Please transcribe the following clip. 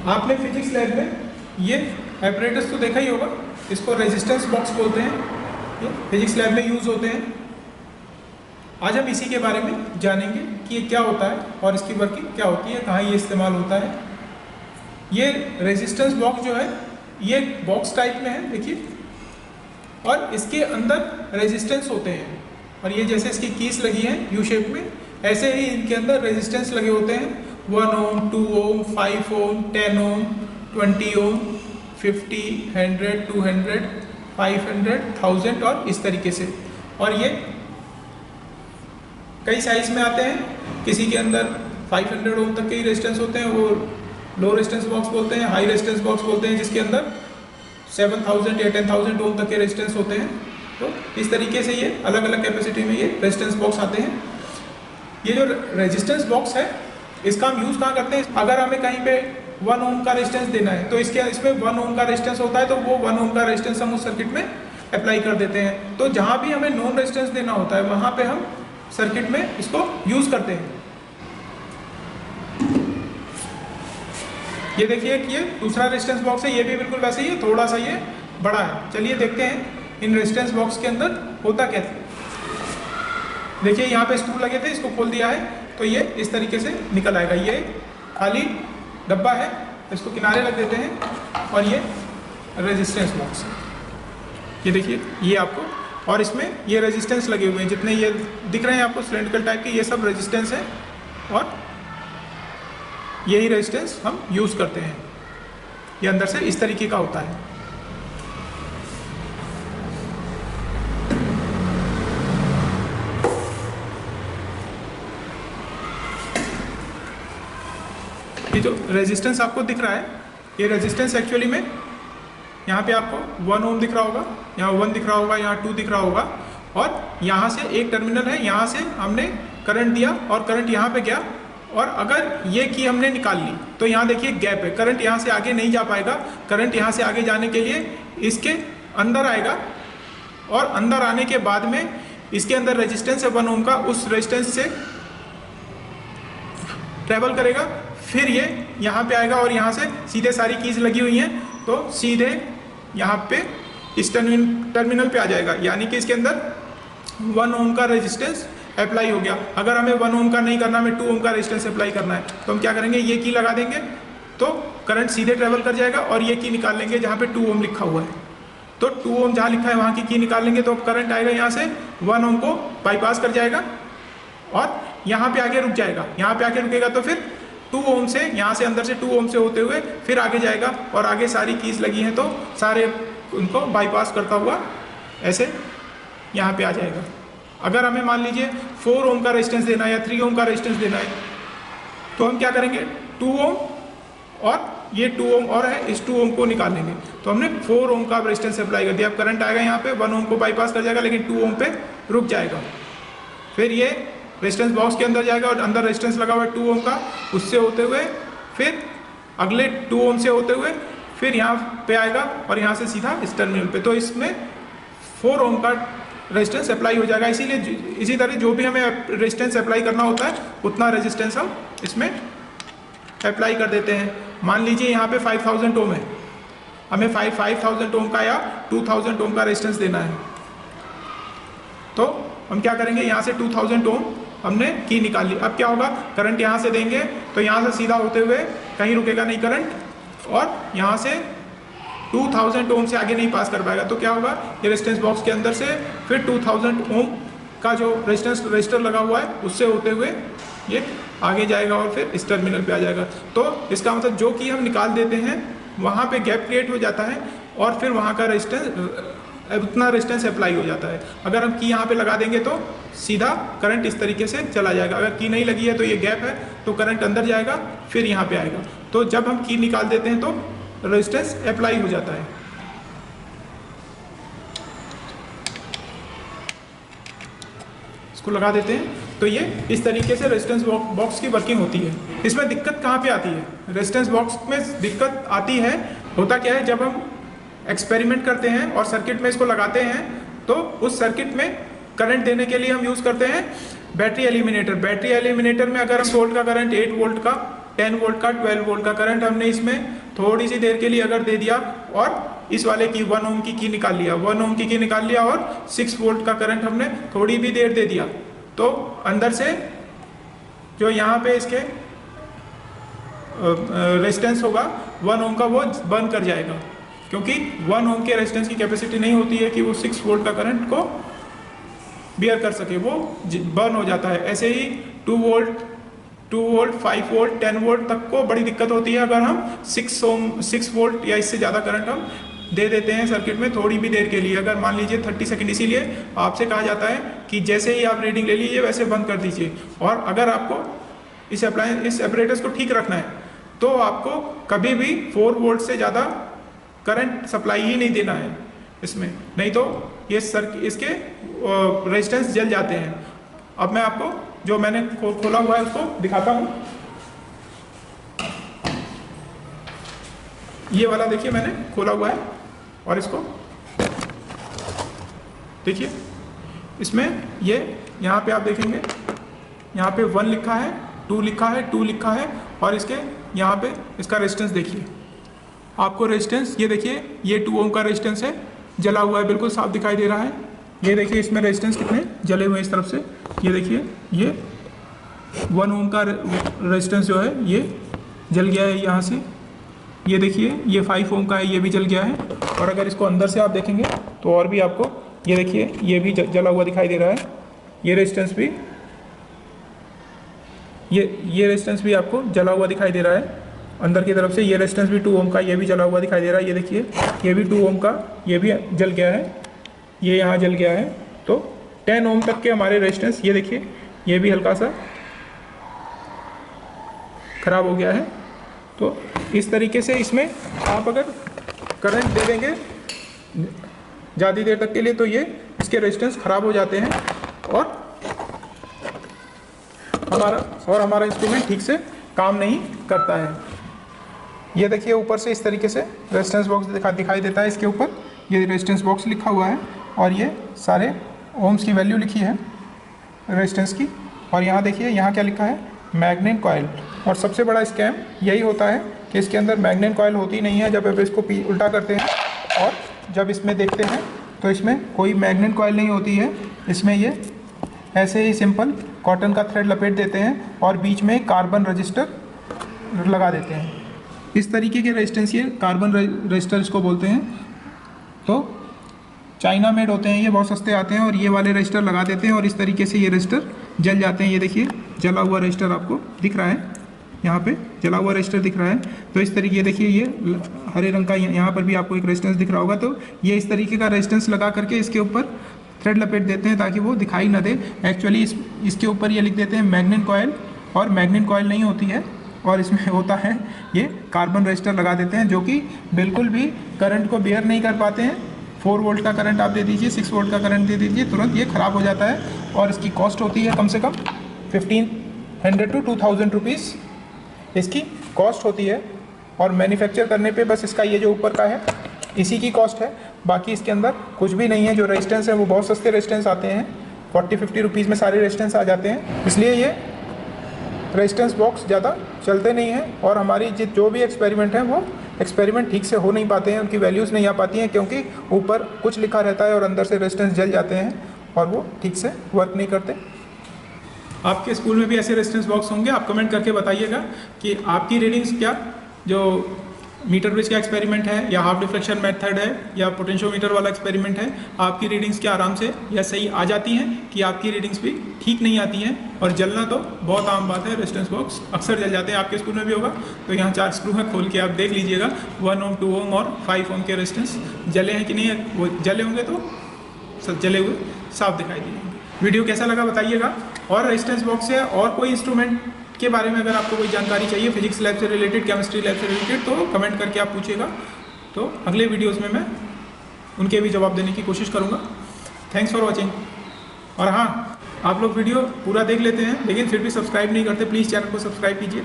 आपने physics lab में ये एपरेटस तो देखा ही होगा, इसको रेजिस्टेंस बॉक्स बोलते हैं, ये फिजिक्स लैब में यूज़ होते हैं। आज हम इसी के बारे में जानेंगे कि ये क्या होता है और इसकी वर्किंग क्या होती है, कहाँ ये इस्तेमाल होता है। ये रेजिस्टेंस बॉक्स जो है ये बॉक्स टाइप में है, देखिए, और इसके अंदर रेजिस्टेंस होते हैं, और ये जैसे इसकी कीस लगी हैं यू शेप में, ऐसे ही इनके अंदर रेजिस्टेंस लगे होते हैं। 1 ओम, 2 ओम, 5 ओम, 10 ओम, 20 ओम, 50, 100, 200, 500, 1000 और इस तरीके से। और ये कई साइज में आते हैं, किसी के अंदर 500 ओम तक के ही रेजिस्टेंस होते हैं, वो लो रेजिस्टेंस बॉक्स बोलते हैं, हाई रेजिस्टेंस बॉक्स बोलते हैं, जिसके अंदर 7000 या 10,000 ओम तक के रेजिस्टेंस होते हैं। तो इस तरीके से ये अलग अलग कैपेसिटी में ये रेजिस्टेंस बॉक्स आते हैं। ये जो रेजिस्टेंस बॉक्स है इसका हम यूज़ कहाँ करते हैं, अगर हमें कहीं पे 1 ओम का रेजिस्टेंस देना है तो इसमें 1 ओम का रेजिस्टेंस होता है, तो वो 1 ओम का रेजिस्टेंस हम उस सर्किट में अप्लाई कर देते हैं। तो जहाँ भी हमें नॉन रेजिस्टेंस देना होता है वहाँ पे हम सर्किट में इसको यूज़ करते हैं। ये देखिए कि ये दूसरा रेजिस्टेंस बॉक्स है, ये भी बिल्कुल वैसे ही है, थोड़ा सा ये बड़ा है। चलिए देखते हैं इन रेजिस्टेंस बॉक्स के अंदर होता क्या है। देखिए यहाँ पे स्क्रू लगे थे, इसको खोल दिया है तो ये इस तरीके से निकल आएगा। ये खाली डब्बा है, इसको किनारे लग देते हैं, और ये रेजिस्टेंस बॉक्स, ये देखिए ये आपको, और इसमें ये रेजिस्टेंस लगे हुए हैं, जितने ये दिख रहे हैं आपको सिलेंड्रिकल टाइप के, ये सब रेजिस्टेंस है, और यही रेजिस्टेंस हम यूज़ करते हैं। ये अंदर से इस तरीके का होता है। ये जो रेजिस्टेंस आपको दिख रहा है, ये रेजिस्टेंस एक्चुअली में यहाँ पे आपको 1 ओम दिख रहा होगा, यहाँ 1 दिख रहा होगा, यहाँ 2 दिख रहा होगा, और यहाँ से एक टर्मिनल है, यहाँ से हमने करंट दिया और करंट यहाँ पे गया, और अगर ये की हमने निकाल ली तो यहाँ देखिए गैप है, करंट यहाँ से आगे नहीं जा पाएगा। करंट यहाँ से आगे जाने के लिए इसके अंदर आएगा, और अंदर आने के बाद में इसके अंदर रेजिस्टेंस है 1 ओम का, उस रेजिस्टेंस से ट्रेवल करेगा, फिर ये यहाँ पे आएगा, और यहाँ से सीधे सारी कीज लगी हुई हैं तो सीधे यहाँ पे इस टर्मिनल पे आ जाएगा, यानी कि इसके अंदर 1 ओम का रेजिस्टेंस अप्लाई हो गया। अगर हमें 1 ओम का नहीं करना, हमें 2 ओम का रेजिस्टेंस अप्लाई करना है, तो हम क्या करेंगे, ये की लगा देंगे तो करंट सीधे ट्रेवल कर जाएगा, और ये की निकाल लेंगे जहाँ पे 2 ओम लिखा हुआ है, तो 2 ओम जहाँ लिखा है वहाँ की निकाल लेंगे, तो करंट आएगा यहाँ से 1 ओम को बाईपास कर जाएगा और यहाँ पे आके रुक जाएगा। यहाँ पे आके रुकेगा तो फिर 2 ओम से, यहाँ से अंदर से 2 ओम से होते हुए फिर आगे जाएगा, और आगे सारी कीज लगी हैं तो सारे उनको बाईपास करता हुआ ऐसे यहाँ पे आ जाएगा। अगर हमें मान लीजिए 4 ओम का रेजिस्टेंस देना है या 3 ओम का रेजिस्टेंस देना है, तो हम क्या करेंगे, 2 ओम और ये 2 ओम और है, इस 2 ओम को निकाल लेंगे, तो हमने 4 ओम का रेजिस्टेंस अप्लाई कर दिया। अब करंट आएगा यहाँ पे 1 ओम को बाईपास कर जाएगा, लेकिन 2 ओम पे रुक जाएगा। फिर ये रेजिस्टेंस बॉक्स के अंदर जाएगा, और अंदर रेजिस्टेंस लगा हुआ है 2 ओम का, उससे होते हुए फिर अगले 2 ओम से होते हुए फिर यहाँ पे आएगा, और यहाँ से सीधा इस टर्मिनल पे, तो इसमें 4 ओम का रेजिस्टेंस अप्लाई हो जाएगा। इसीलिए इसी तरह जो भी हमें रेजिस्टेंस अप्लाई करना होता है उतना रेजिस्टेंस हम इसमें अप्लाई कर देते हैं। मान लीजिए यहाँ पे 5000 ओम है, हमें 5000 ओम का या 2000 ओम का रेजिस्टेंस देना है, तो हम क्या करेंगे, यहाँ से 2000 ओम हमने की निकाल ली। अब क्या होगा, करंट यहाँ से देंगे तो यहाँ से सीधा होते हुए कहीं रुकेगा नहीं करंट, और यहाँ से 2000 ओम से आगे नहीं पास कर पाएगा, तो क्या होगा, ये रेजिस्टेंस बॉक्स के अंदर से फिर 2000 ओम का जो रजिस्टर लगा हुआ है उससे होते हुए ये आगे जाएगा, और फिर इस टर्मिनल पे आ जाएगा। तो इसका मतलब जो कि हम निकाल देते हैं वहाँ पे गैप क्रिएट हो जाता है, और फिर वहाँ का रेजिस्टेंस उतना रेजिस्टेंस अप्लाई हो जाता है। अगर हम की यहाँ पे लगा देंगे तो सीधा करंट इस तरीके से चला जाएगा। अगर की नहीं लगी है तो ये गैप है, तो करंट अंदर जाएगा फिर यहाँ पे आएगा। तो जब हम की निकाल देते हैं तो रेजिस्टेंस अप्लाई हो जाता है। इसको लगा देते हैं तो ये इस तरीके से रेजिस्टेंस बॉक्स की वर्किंग होती है। इसमें दिक्कत कहाँ पे आती है, रेजिस्टेंस बॉक्स में दिक्कत आती है, होता क्या है, जब हम एक्सपेरिमेंट करते हैं और सर्किट में इसको लगाते हैं तो उस सर्किट में करंट देने के लिए हम यूज़ करते हैं बैटरी एलिमिनेटर। बैटरी एलिमिनेटर में अगर 6 वोल्ट का करंट 8 वोल्ट का 10 वोल्ट का 12 वोल्ट का करंट हमने इसमें थोड़ी सी देर के लिए अगर दे दिया और इस वाले की 1 ओम की निकाल लिया, 1 ओम की निकाल लिया और 6 वोल्ट का करंट हमने थोड़ी भी देर दे दिया, तो अंदर से जो यहाँ पे इसके रेजिस्टेंस होगा 1 ओम का वो बर्न कर जाएगा, क्योंकि 1 ओम के रेजिस्टेंस की कैपेसिटी नहीं होती है कि वो 6 वोल्ट का करंट को बियर कर सके, वो बर्न हो जाता है। ऐसे ही 2 वोल्ट 5 वोल्ट 10 वोल्ट तक को बड़ी दिक्कत होती है अगर हम 6 वोल्ट या इससे ज़्यादा करंट हम दे देते हैं सर्किट में थोड़ी भी देर के लिए। अगर मान लीजिए 30 सेकंड, इसीलिए आपसे कहा जाता है कि जैसे ही आप रीडिंग ले लीजिए वैसे बंद कर दीजिए। और अगर आपको इस एपरेटस को ठीक रखना है तो आपको कभी भी 4 वोल्ट से ज़्यादा करंट सप्लाई ही नहीं देना है इसमें, नहीं तो ये इसके रेजिस्टेंस जल जाते हैं। अब मैं आपको जो मैंने खोला हुआ है उसको दिखाता हूँ। ये वाला देखिए मैंने खोला हुआ है और इसको देखिए, इसमें ये यहाँ पे आप देखेंगे यहाँ पे 1 लिखा है, 2 लिखा है, 2 लिखा है और इसके यहाँ पे इसका रेजिस्टेंस देखिए, आपको रेजिस्टेंस ये देखिए, ये 2 ओम का रेजिस्टेंस है, जला हुआ है, बिल्कुल साफ दिखाई दे रहा है। ये देखिए इसमें रेजिस्टेंस कितने जले हुए हैं इस तरफ से, ये देखिए ये 1 ओम का रेजिस्टेंस जो है ये जल गया है यहाँ से, ये देखिए ये 5 ओम का है, ये भी जल गया है। और अगर इसको अंदर से आप देखेंगे तो और भी आपको ये देखिए ये भी जला हुआ दिखाई दे रहा है, ये रेजिस्टेंस भी ये रेजिस्टेंस भी आपको जला हुआ दिखाई दे रहा है अंदर की तरफ से। ये रेजिस्टेंस भी 2 ओम का, ये भी जला हुआ दिखाई दे रहा है, ये देखिए ये भी 2 ओम का, ये भी जल गया है, ये यहाँ जल गया है। तो 10 ओम तक के हमारे रेजिस्टेंस ये देखिए ये भी हल्का सा खराब हो गया है। तो इस तरीके से इसमें आप अगर करंट दे देंगे ज़्यादा देर तक के लिए तो ये इसके रेजिस्टेंस ख़राब हो जाते हैं और हमारा इंस्ट्रूमेंट ठीक से काम नहीं करता है। ये देखिए ऊपर से इस तरीके से रेजिस्टेंस बॉक्स दिखाई देता है, इसके ऊपर ये रेजिस्टेंस बॉक्स लिखा हुआ है और ये सारे ओम्स की वैल्यू लिखी है रेजिस्टेंस की। और यहाँ देखिए यहाँ क्या लिखा है, मैग्नेट कॉइल। और सबसे बड़ा स्कैम यही होता है कि इसके अंदर मैग्नेट कॉइल होती नहीं है जब आप इसको उल्टा करते हैं, और जब इसमें देखते हैं तो इसमें कोई मैग्नेट कॉइल नहीं होती है। इसमें ये ऐसे ही सिंपल कॉटन का थ्रेड लपेट देते हैं और बीच में कार्बन रजिस्टर लगा देते हैं। इस तरीके के रेजिस्टेंस ये कार्बन रजिस्टर इसको बोलते हैं। तो चाइना मेड होते हैं ये, बहुत सस्ते आते हैं और ये वाले रजिस्टर लगा देते हैं और इस तरीके से ये रजिस्टर जल जाते हैं। ये देखिए जला हुआ रजिस्टर आपको दिख रहा है, यहाँ पे जला हुआ रजिस्टर दिख रहा है। तो इस तरीके देखिए ये हरे रंग का यहाँ पर भी आपको एक रेजिस्टेंस दिख रहा होगा। तो ये इस तरीके का रेजिस्टेंस लगा करके इसके ऊपर थ्रेड लपेट देते हैं ताकि वो दिखाई ना दे। एक्चुअली इसके ऊपर ये लिख देते हैं मैग्नेट कॉइल, और मैग्नेट कॉइल नहीं होती है और इसमें होता है ये कार्बन रजिस्टर लगा देते हैं जो कि बिल्कुल भी करंट को बेयर नहीं कर पाते हैं। 4 वोल्ट का करंट आप दे दीजिए, 6 वोल्ट का करंट दे दीजिए, तुरंत ये ख़राब हो जाता है। और इसकी कॉस्ट होती है कम से कम 1500 to 2000 रुपीज़ इसकी कॉस्ट होती है। और मैन्युफैक्चर करने पे बस इसका ये जो ऊपर का है इसी की कॉस्ट है, बाकी इसके अंदर कुछ भी नहीं है। जो रेजिस्टेंस है वो बहुत सस्ते रेजिस्टेंस आते हैं, 40-50 रुपीज़ में सारे रेजिस्टेंस आ जाते हैं। इसलिए ये रेजिस्टेंस बॉक्स ज़्यादा चलते नहीं हैं और हमारी जो भी एक्सपेरिमेंट है वो एक्सपेरिमेंट ठीक से हो नहीं पाते हैं, उनकी वैल्यूज़ नहीं आ पाती हैं क्योंकि ऊपर कुछ लिखा रहता है और अंदर से रेजिस्टेंस जल जाते हैं और वो ठीक से वर्क नहीं करते। आपके स्कूल में भी ऐसे रेजिस्टेंस बॉक्स होंगे, आप कमेंट करके बताइएगा कि आपकी रीडिंग्स क्या जो मीटर ब्रिज का एक्सपेरिमेंट है या हाफ डिफ्लेक्शन मेथड है या पोटेंशियोमीटर वाला एक्सपेरिमेंट है, आपकी रीडिंग्स क्या आराम से या सही आ जाती हैं कि आपकी रीडिंग्स भी ठीक नहीं आती हैं। और जलना तो बहुत आम बात है, रेजिस्टेंस बॉक्स अक्सर जल जाते हैं, आपके स्कूल में भी होगा। तो यहाँ 4 स्क्रू है, खोल के आप देख लीजिएगा 1 ओम 2 ओम और 5 ओम के रेजिस्टेंस जले हैं कि नहीं है। वो जले होंगे तो सब जले हुए साफ दिखाई देंगे। वीडियो कैसा लगा बताइएगा। और रेजिस्टेंस बॉक्स से और कोई इंस्ट्रूमेंट के बारे में अगर आपको कोई जानकारी चाहिए, फिजिक्स लैब से रिलेटेड, केमिस्ट्री लैब से रिलेटेड, तो कमेंट करके आप पूछिएगा, तो अगले वीडियोस में मैं उनके भी जवाब देने की कोशिश करूँगा। Thanks for watching. और हाँ, आप लोग वीडियो पूरा देख लेते हैं लेकिन फिर भी सब्सक्राइब नहीं करते, प्लीज़ चैनल को सब्सक्राइब कीजिए।